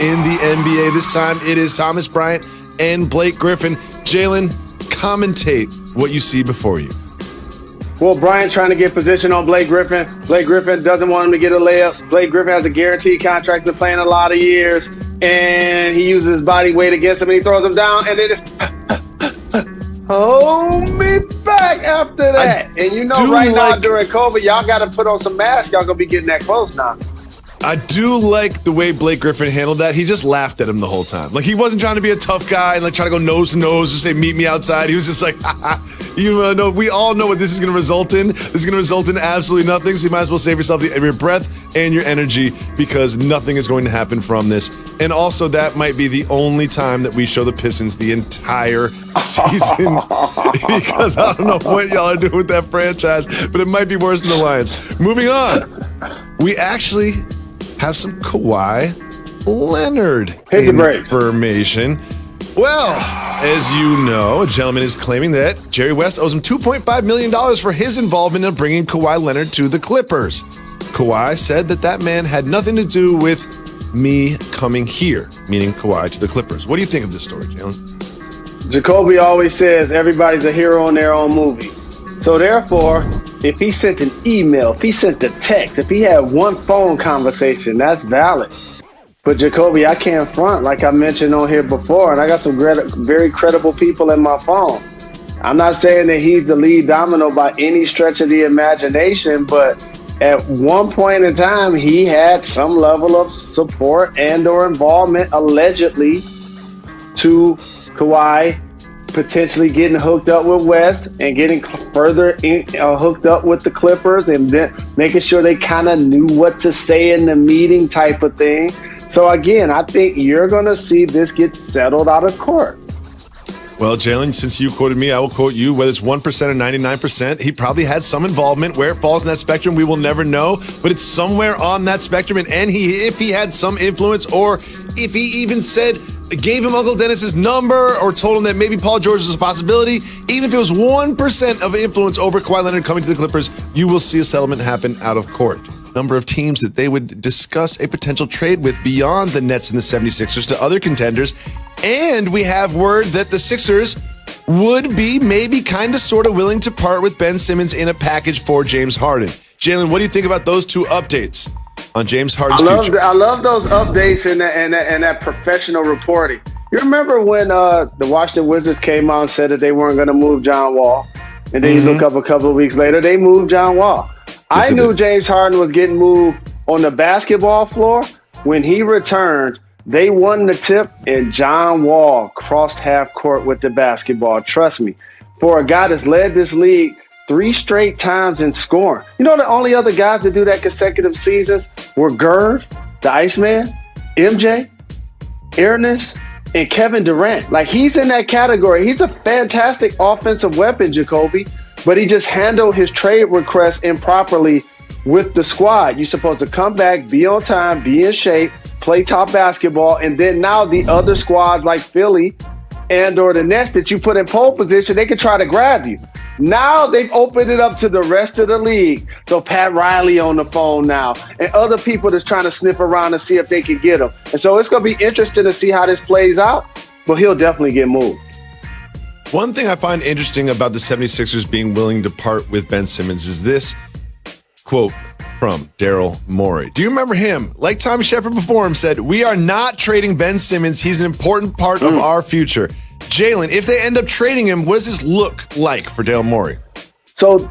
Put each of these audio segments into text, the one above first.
in the NBA. This time it is Thomas Bryant and Blake Griffin. Jalen, commentate what you see before you. Well, Bryant trying to get position on Blake Griffin. Blake Griffin doesn't want him to get a layup. Blake Griffin has a guaranteed contract, been playing a lot of years, and he uses his body weight against him, and he throws him down, and it is hold me back after that. And you know, right now during COVID, y'all got to put on some masks. Y'all going to be getting that close now. I do like the way Blake Griffin handled that. He just laughed at him the whole time. Like, he wasn't trying to be a tough guy and like try to go nose to nose or say, meet me outside. He was just like, you know, we all know what this is going to result in. This is going to result in absolutely nothing. So you might as well save yourself your breath and your energy because nothing is going to happen from this. And also, that might be the only time that we show the Pistons the entire season because I don't know what y'all are doing with that franchise, but it might be worse than the Lions. Moving on, we actually have some Kawhi Leonard information. Well, as you know, a gentleman is claiming that Jerry West owes him $2.5 million for his involvement in bringing Kawhi Leonard to the Clippers. Kawhi said that man had nothing to do with me coming here, meaning Kawhi to the Clippers. What do you think of this story, Jalen? Jacoby always says everybody's a hero in their own movie. So therefore, if he sent an email, if he sent a text, if he had one phone conversation, that's valid. But Jacoby, I can't front like I mentioned on here before, and I got some very credible people in my phone. I'm not saying that he's the lead domino by any stretch of the imagination, but at one point in time, he had some level of support and or involvement, allegedly, to Kawhi potentially getting hooked up with West and getting further hooked up with the Clippers and then making sure they kind of knew what to say in the meeting type of thing. So again, I think you're going to see this get settled out of court. Well, Jalen, since you quoted me, I will quote you. Whether it's 1% or 99%, he probably had some involvement. Where it falls in that spectrum, we will never know. But it's somewhere on that spectrum. And if he had some influence, or if he even gave him Uncle Dennis's number or told him that maybe Paul George was a possibility, even if it was 1% of influence over Kawhi Leonard coming to the Clippers, you will see a settlement happen out of court. Number of teams that they would discuss a potential trade with beyond the Nets and the 76ers to other contenders. And we have word that the Sixers would be maybe kind of sort of willing to part with Ben Simmons in a package for James Harden. Jalen, what do you think about those two updates on James Harden's future? I love those updates and that professional reporting. You remember when the Washington Wizards came out and said that they weren't going to move John Wall, and then you look up a couple of weeks later, they moved John Wall. Yes, I knew James Harden was getting moved on the basketball floor. When he returned, they won the tip, and John Wall crossed half court with the basketball. Trust me, for a guy that's led this league 3 straight times in scoring. You know, the only other guys that do that consecutive seasons were Gerd, the Iceman, MJ, Ernest, and Kevin Durant. Like, he's in that category. He's a fantastic offensive weapon, Jacoby, but he just handled his trade request improperly with the squad. You're supposed to come back, be on time, be in shape, play top basketball, and then now the other squads like Philly and or the Nets that you put in pole position, they can try to grab you. Now they've opened it up to the rest of the league. So Pat Riley on the phone now and other people that's trying to sniff around to see if they can get him. And so it's going to be interesting to see how this plays out, but he'll definitely get moved. One thing I find interesting about the 76ers being willing to part with Ben Simmons is this quote from Daryl Morey. Do you remember him? Like Tommy Shepard before him said, "We are not trading Ben Simmons. He's an important part of our future." Jalen, if they end up trading him, what does this look like for Daryl Morey? So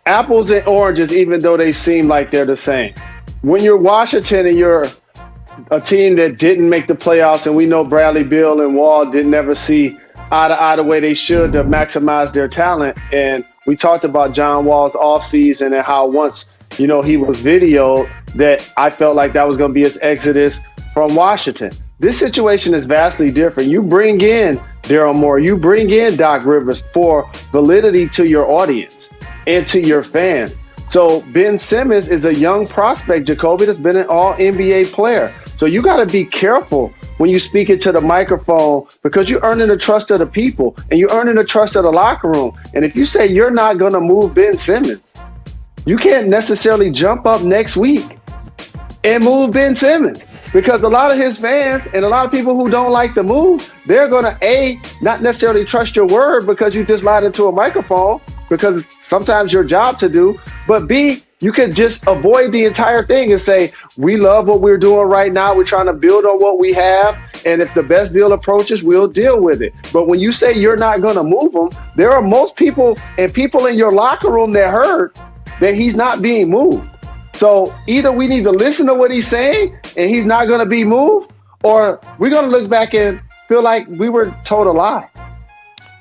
apples and oranges, even though they seem like they're the same. When you're Washington and you're a team that didn't make the playoffs, and we know Bradley Beal and Wall didn't ever see eye to eye the way they should to maximize their talent. And we talked about John Wall's offseason and how once, he was videoed that I felt like that was going to be his exodus from Washington. This situation is vastly different. You bring in Daryl Morey, you bring in Doc Rivers for validity to your audience and to your fans. So Ben Simmons is a young prospect, Jacoby, that's been an all-NBA player. So you got to be careful when you speak into the microphone because you're earning the trust of the people and you're earning the trust of the locker room. And if you say you're not going to move Ben Simmons, you can't necessarily jump up next week and move Ben Simmons. Because a lot of his fans and a lot of people who don't like the move, they're going to, A, not necessarily trust your word because you just lied into a microphone, because it's sometimes your job to do, but B, you could just avoid the entire thing and say, we love what we're doing right now. We're trying to build on what we have. And if the best deal approaches, we'll deal with it. But when you say you're not going to move him, there are most people and people in your locker room that heard that he's not being moved. So either we need to listen to what he's saying and he's not going to be moved, or we're going to look back and feel like we were told a lie.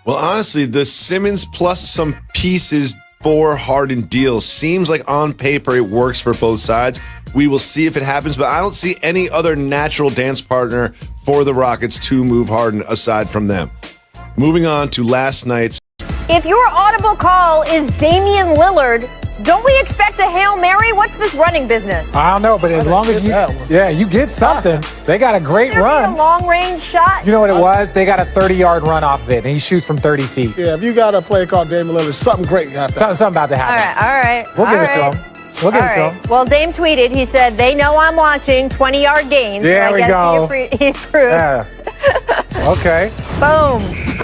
Well, honestly, the Simmons plus some pieces for Harden deal seems like on paper it works for both sides. We will see if it happens, but I don't see any other natural dance partner for the Rockets to move Harden aside from them. Moving on to last night's. If your audible call is Damian Lillard, don't we expect a Hail Mary? What's this running business? I don't know, but as long as you get something. They got a great run. A long-range shot? You know what it was? They got a 30-yard run off of it, and he shoots from 30 feet. Yeah, if you got a play called Damian Lillard, something great happened. Something about to happen. All right. We'll give it to him. We'll give it to him. Well, Dame tweeted, he said, they know I'm watching, 20-yard gains. There so we go. He approved. Yeah. Okay. Boom.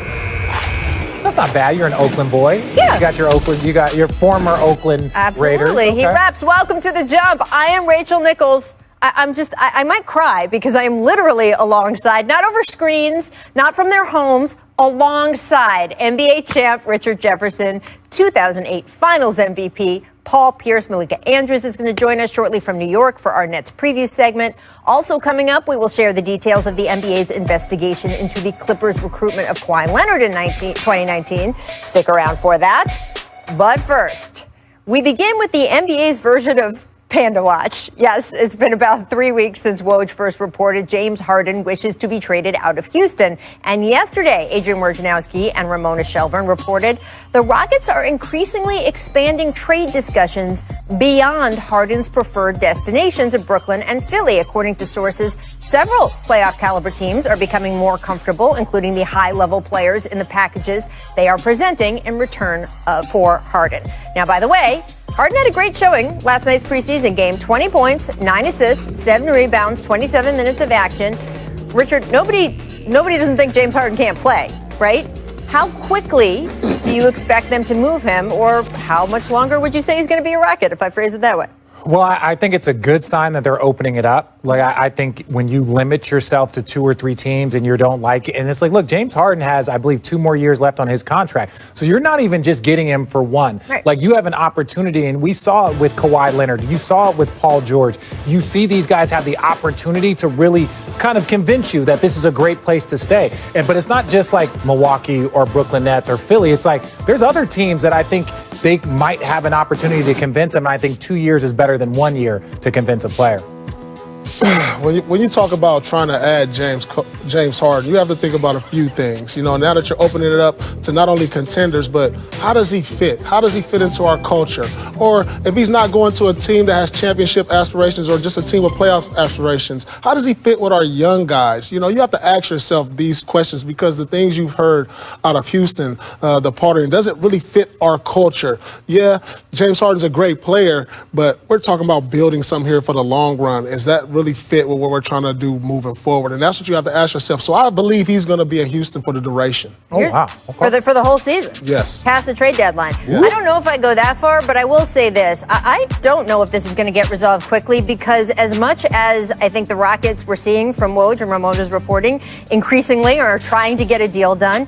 That's not bad. You're an Oakland boy. Yeah. You got your former Oakland Raiders. Absolutely. He raps, welcome to the jump. I am Rachel Nichols. I might cry because I am literally alongside, not over screens, not from their homes, alongside NBA champ Richard Jefferson, 2008 Finals MVP, Paul Pierce. Malika Andrews is going to join us shortly from New York for our Nets preview segment. Also coming up, we will share the details of the NBA's investigation into the Clippers' recruitment of Kawhi Leonard in 2019. Stick around for that. But first, we begin with the NBA's version of Panda Watch. Yes, it's been about 3 weeks since Woj first reported James Harden wishes to be traded out of Houston. And yesterday, Adrian Wojnarowski and Ramona Shelburne reported the Rockets are increasingly expanding trade discussions beyond Harden's preferred destinations of Brooklyn and Philly. According to sources, several playoff caliber teams are becoming more comfortable, including the high-level players in the packages they are presenting in return for Harden. Now, by the way, Harden had a great showing last night's preseason game. 20 points, 9 assists, 7 rebounds, 27 minutes of action. Richard, nobody doesn't think James Harden can't play, right? How quickly do you expect them to move him, or how much longer would you say he's going to be a Rocket, if I phrase it that way? Well, I think it's a good sign that they're opening it up. Like, I think when you limit yourself to 2 or 3 teams and you don't like it, and it's like, look, James Harden has, I believe, 2 more years left on his contract. So you're not even just getting him for one. Right. Like, you have an opportunity, and we saw it with Kawhi Leonard. You saw it with Paul George. You see these guys have the opportunity to really kind of convince you that this is a great place to stay. But it's not just like Milwaukee or Brooklyn Nets or Philly. It's like there's other teams that I think they might have an opportunity to convince them. And I think 2 years is better than 1 year to convince a player. When you talk about trying to add James Harden, you have to think about a few things. You know, now that you're opening it up to not only contenders, but how does he fit? How does he fit into our culture? Or if he's not going to a team that has championship aspirations or just a team with playoff aspirations, how does he fit with our young guys? You know, you have to ask yourself these questions because the things you've heard out of Houston, the partying, does it really fit our culture? Yeah, James Harden's a great player, but we're talking about building something here for the long run. Is that really fit with what we're trying to do moving forward? And that's what you have to ask yourself. So I believe he's going to be in Houston for the duration. Oh, wow. Okay. For the whole season? Yes. Past the trade deadline. Yeah. I don't know if I go that far, but I will say this. I don't know if this is going to get resolved quickly, because as much as I think the Rockets we're seeing from Woj and Ramona's reporting increasingly are trying to get a deal done,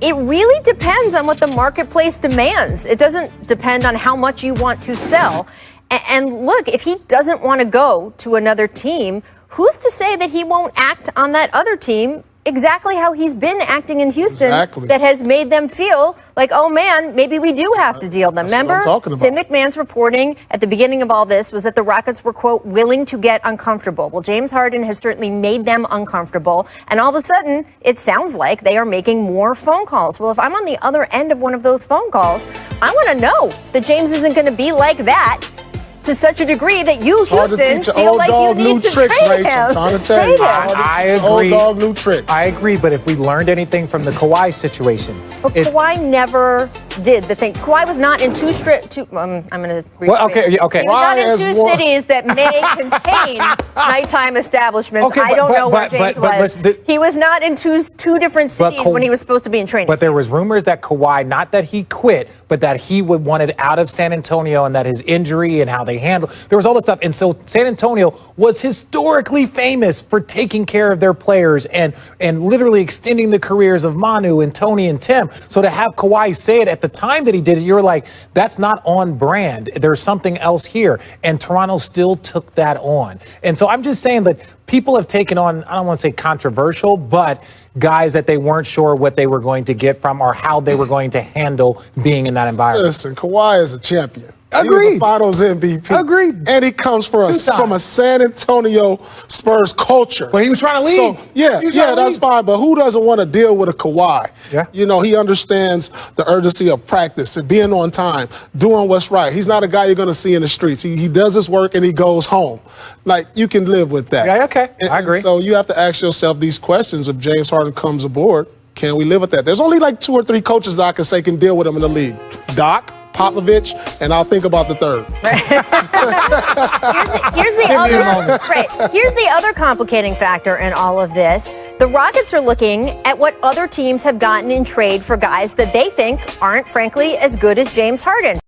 it really depends on what the marketplace demands. It doesn't depend on how much you want to sell. And look, if he doesn't want to go to another team, who's to say that he won't act on that other team exactly how he's been acting in Houston? Exactly. That has made them feel like, oh man, maybe we do have to deal them. That's Remember, what I'm talking about. Tim McMahon's reporting at the beginning of all this was that the Rockets were, quote, willing to get uncomfortable. Well, James Harden has certainly made them uncomfortable. And all of a sudden, it sounds like they are making more phone calls. Well, if I'm on the other end of one of those phone calls, I want to know that James isn't going to be like that to such a degree that you, Houston, feel like you need to trade him. I'm trying to tell you. I agree. Old dog, new tricks. I agree, but if we learned anything from the Kawhi situation, But Kawhi never did the thing. Kawhi was not in I'm going to. Well, okay. He was not in Kawhi two has won. cities that may contain nighttime establishments. Okay, I don't know where but James was. He was not in two different cities when he was supposed to be in training. But there was rumors that Kawhi, not that he quit, but that he wanted out of San Antonio, and that his injury and how they handled. There was all this stuff, and so San Antonio was historically famous for taking care of their players and literally extending the careers of Manu and Tony and Tim. So to have Kawhi say it at the time that he did it, you were like, that's not on brand. There's something else here. And Toronto still took that on. And so I'm just saying that people have taken on, I don't want to say controversial, but guys that they weren't sure what they were going to get from or how they were going to handle being in that environment. Listen, Kawhi is a champion. Agreed. He was a Finals MVP. Agreed. And he comes from a San Antonio Spurs culture. But he was trying to leave. So, that's fine. But who doesn't want to deal with a Kawhi? Yeah. You know, he understands the urgency of practice and being on time, doing what's right. He's not a guy you're going to see in the streets. He does his work and he goes home. Like, you can live with that. Yeah, okay. I agree. And so you have to ask yourself these questions. If James Harden comes aboard, can we live with that? There's only like 2 or 3 coaches that I can say can deal with him in the league. Doc, Popovich, and I'll think about the third. Here's the other complicating factor in all of this. The Rockets are looking at what other teams have gotten in trade for guys that they think aren't, frankly, as good as James Harden.